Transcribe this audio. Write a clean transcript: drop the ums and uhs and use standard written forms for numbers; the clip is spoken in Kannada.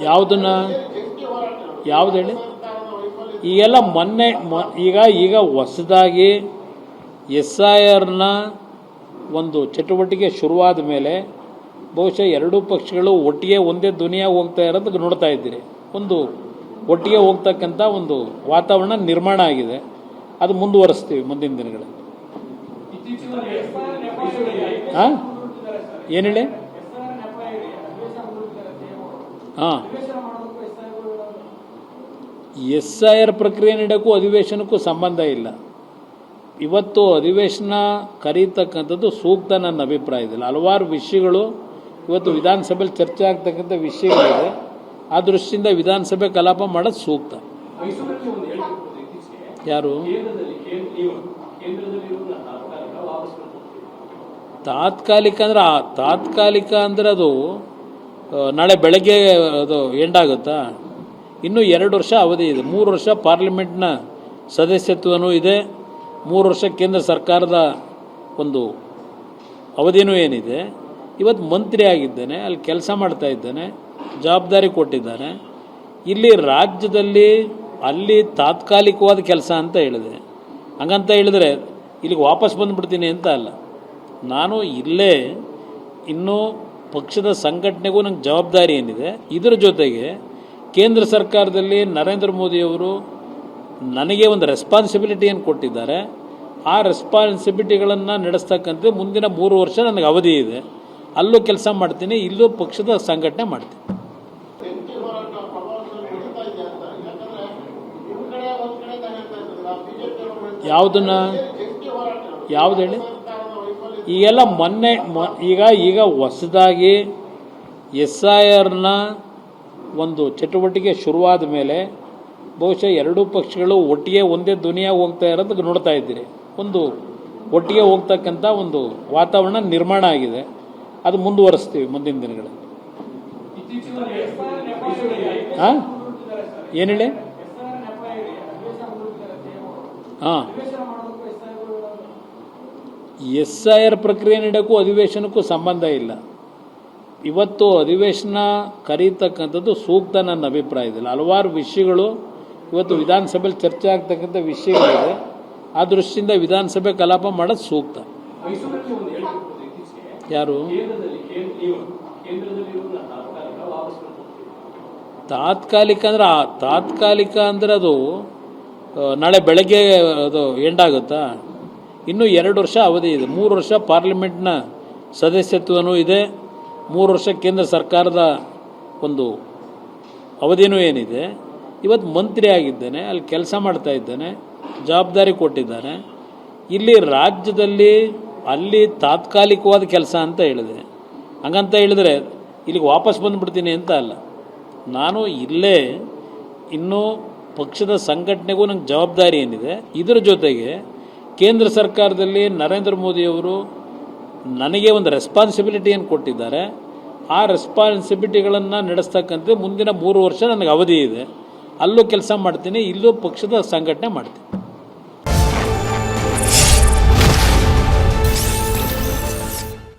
ಯಾವುದನ್ನ ಯಾವ್ದು ಹೇಳಿ? ಈಗೆಲ್ಲ ಮೊನ್ನೆ ಈಗ ಹೊಸದಾಗಿ SIRನ ಒಂದು ಚಟುವಟಿಕೆ ಶುರುವಾದ ಮೇಲೆ ಬಹುಶಃ ಎರಡೂ ಪಕ್ಷಗಳು ಒಟ್ಟಿಗೆ ಒಂದೇ ಧ್ವನಿಯಾಗಿ ಹೋಗ್ತಾ ಇರೋದಕ್ಕೆ ನೋಡ್ತಾ ಇದ್ದೀರಿ. ಒಂದು ಒಟ್ಟಿಗೆ ಹೋಗ್ತಕ್ಕಂಥ ಒಂದು ವಾತಾವರಣ ನಿರ್ಮಾಣ ಆಗಿದೆ. ಅದು ಮುಂದುವರಿಸ್ತೀವಿ ಮುಂದಿನ ದಿನಗಳಲ್ಲಿ. ಹಾಂ, ಏನು ಹೇಳಿ? ಹಾಂ, SIR ಪ್ರಕ್ರಿಯೆ ನಡೆಯೋಕ್ಕೂ ಅಧಿವೇಶನಕ್ಕೂ ಸಂಬಂಧ ಇಲ್ಲ. ಇವತ್ತು ಅಧಿವೇಶನ ಕರೀತಕ್ಕಂಥದ್ದು ಸೂಕ್ತ ನನ್ನ ಅಭಿಪ್ರಾಯದಲ್ಲಿ. ಹಲವಾರು ವಿಷಯಗಳು ಇವತ್ತು ವಿಧಾನಸಭೆಯಲ್ಲಿ ಚರ್ಚೆ ಆಗ್ತಕ್ಕಂಥ ವಿಷಯಗಳಿದೆ. ಆ ದೃಷ್ಟಿಯಿಂದ ವಿಧಾನಸಭೆ ಕಲಾಪ ಮಾಡೋದು ಸೂಕ್ತ. ಯಾರು ತಾತ್ಕಾಲಿಕ ಅಂದ್ರೆ ಅದು ನಾಳೆ ಬೆಳಗ್ಗೆ ಅದು ಎಂಡಾಗುತ್ತಾ? ಇನ್ನೂ 2 ವರ್ಷ ಅವಧಿ ಇದೆ. 3 ವರ್ಷ ಪಾರ್ಲಿಮೆಂಟ್ನ ಸದಸ್ಯತ್ವನೂ ಇದೆ. 3 ವರ್ಷ ಕೇಂದ್ರ ಸರ್ಕಾರದ ಒಂದು ಅವಧಿನೂ ಏನಿದೆ. ಇವತ್ತು ಮಂತ್ರಿ ಆಗಿದ್ದೇನೆ, ಅಲ್ಲಿ ಕೆಲಸ ಮಾಡ್ತಾ ಇದ್ದೇನೆ, ಜವಾಬ್ದಾರಿ ಕೊಟ್ಟಿದ್ದಾನೆ. ಇಲ್ಲಿ ರಾಜ್ಯದಲ್ಲಿ ಅಲ್ಲಿ ತಾತ್ಕಾಲಿಕವಾದ ಕೆಲಸ ಅಂತ ಹೇಳಿದೆ. ಹಂಗಂತ ಹೇಳಿದ್ರೆ ಇಲ್ಲಿಗೆ ವಾಪಸ್ ಬಂದುಬಿಡ್ತೀನಿ ಅಂತ ಅಲ್ಲ. ನಾನು ಇಲ್ಲೇ ಇನ್ನೂ ಪಕ್ಷದ ಸಂಘಟನೆಗೂ ನಂಗೆ ಜವಾಬ್ದಾರಿ ಏನಿದೆ. ಇದರ ಜೊತೆಗೆ ಕೇಂದ್ರ ಸರ್ಕಾರದಲ್ಲಿ ನರೇಂದ್ರ ಮೋದಿಯವರು ನನಗೆ ಒಂದು ರೆಸ್ಪಾನ್ಸಿಬಿಲಿಟಿಯನ್ನು ಕೊಟ್ಟಿದ್ದಾರೆ. ಆ ರೆಸ್ಪಾನ್ಸಿಬಿಲಿಟಿಗಳನ್ನು ನಡೆಸ್ತಕ್ಕಂಥ ಮುಂದಿನ 3 ವರ್ಷ ನನಗೆ ಅವಧಿ ಇದೆ. ಅಲ್ಲೂ ಕೆಲಸ ಮಾಡ್ತೀನಿ, ಇಲ್ಲೂ ಪಕ್ಷದ ಸಂಘಟನೆ ಮಾಡ್ತೀನಿ. ಯಾವುದನ್ನ ಯಾವ್ದು ಹೇಳಿ? ಈಗೆಲ್ಲ ಮೊನ್ನೆ ಈಗ ಹೊಸದಾಗಿ SIRನ ಒಂದು ಚಟುವಟಿಕೆ ಶುರುವಾದ ಮೇಲೆ ಬಹುಶಃ ಎರಡೂ ಪಕ್ಷಗಳು ಒಟ್ಟಿಗೆ ಒಂದೇ ಧ್ವನಿಯಾಗಿ ಹೋಗ್ತಾ ಇರೋದಕ್ಕೆ ನೋಡ್ತಾ ಇದ್ದೀರಿ. ಒಂದು ಒಟ್ಟಿಗೆ ಹೋಗ್ತಕ್ಕಂಥ ಒಂದು ವಾತಾವರಣ ನಿರ್ಮಾಣ ಆಗಿದೆ. ಅದು ಮುಂದುವರಿಸ್ತೀವಿ ಮುಂದಿನ ದಿನಗಳಲ್ಲಿ. ಹಾಂ, ಏನು ಹೇಳಿ? ಹಾಂ, SIR ಪ್ರಕ್ರಿಯೆ ನಡೆಯೋಕ್ಕೂ ಅಧಿವೇಶನಕ್ಕೂ ಸಂಬಂಧ ಇಲ್ಲ. ಇವತ್ತು ಅಧಿವೇಶನ ಕರೀತಕ್ಕಂಥದ್ದು ಸೂಕ್ತ ನನ್ನ ಅಭಿಪ್ರಾಯದಲ್ಲಿ. ಹಲವಾರು ವಿಷಯಗಳು ಇವತ್ತು ವಿಧಾನಸಭೆಯಲ್ಲಿ ಚರ್ಚೆ ಆಗ್ತಕ್ಕಂಥ ವಿಷಯಗಳಿದೆ. ಆ ದೃಷ್ಟಿಯಿಂದ ವಿಧಾನಸಭೆ ಕಲಾಪ ಮಾಡೋದು ಸೂಕ್ತ. ಯಾರು ತಾತ್ಕಾಲಿಕ ಅಂದ್ರೆ ಅದು ನಾಳೆ ಬೆಳಗ್ಗೆ ಅದು ಎಂಡಾಗುತ್ತಾ? ಇನ್ನೂ 2 ವರ್ಷ ಅವಧಿ ಇದೆ. 3 ವರ್ಷ ಪಾರ್ಲಿಮೆಂಟ್ನ ಸದಸ್ಯತ್ವನೂ ಇದೆ. 3 ವರ್ಷ ಕೇಂದ್ರ ಸರ್ಕಾರದ ಒಂದು ಅವಧಿನೂ ಏನಿದೆ. ಇವತ್ತು ಮಂತ್ರಿ ಆಗಿದ್ದೇನೆ, ಅಲ್ಲಿ ಕೆಲಸ ಮಾಡ್ತಾ ಇದ್ದೇನೆ, ಜವಾಬ್ದಾರಿ ಕೊಟ್ಟಿದ್ದಾನೆ. ಇಲ್ಲಿ ರಾಜ್ಯದಲ್ಲಿ ಅಲ್ಲಿ ತಾತ್ಕಾಲಿಕವಾದ ಕೆಲಸ ಅಂತ ಹೇಳಿದೆ. ಹಂಗಂತ ಹೇಳಿದ್ರೆ ಇಲ್ಲಿಗೆ ವಾಪಸ್ ಬಂದುಬಿಡ್ತೀನಿ ಅಂತ ಅಲ್ಲ. ನಾನು ಇಲ್ಲೇ ಇನ್ನೂ ಪಕ್ಷದ ಸಂಘಟನೆಗೂ ನಂಗೆ ಜವಾಬ್ದಾರಿ ಏನಿದೆ. ಇದರ ಜೊತೆಗೆ ಕೇಂದ್ರ ಸರ್ಕಾರದಲ್ಲಿ ನರೇಂದ್ರ ಮೋದಿಯವರು ನನಗೆ ಒಂದು ರೆಸ್ಪಾನ್ಸಿಬಿಲಿಟಿಯನ್ನು ಕೊಟ್ಟಿದ್ದಾರೆ. ಆ ರೆಸ್ಪಾನ್ಸಿಬಿಲಿಟಿಗಳನ್ನು ನಡೆಸ್ತಕ್ಕಂಥ ಮುಂದಿನ 3 ವರ್ಷ ನನಗೆ ಅವಧಿ ಇದೆ. ಅಲ್ಲೂ ಕೆಲಸ ಮಾಡ್ತೀನಿ, ಇಲ್ಲೂ ಪಕ್ಷದ ಸಂಘಟನೆ ಮಾಡ್ತೀನಿ.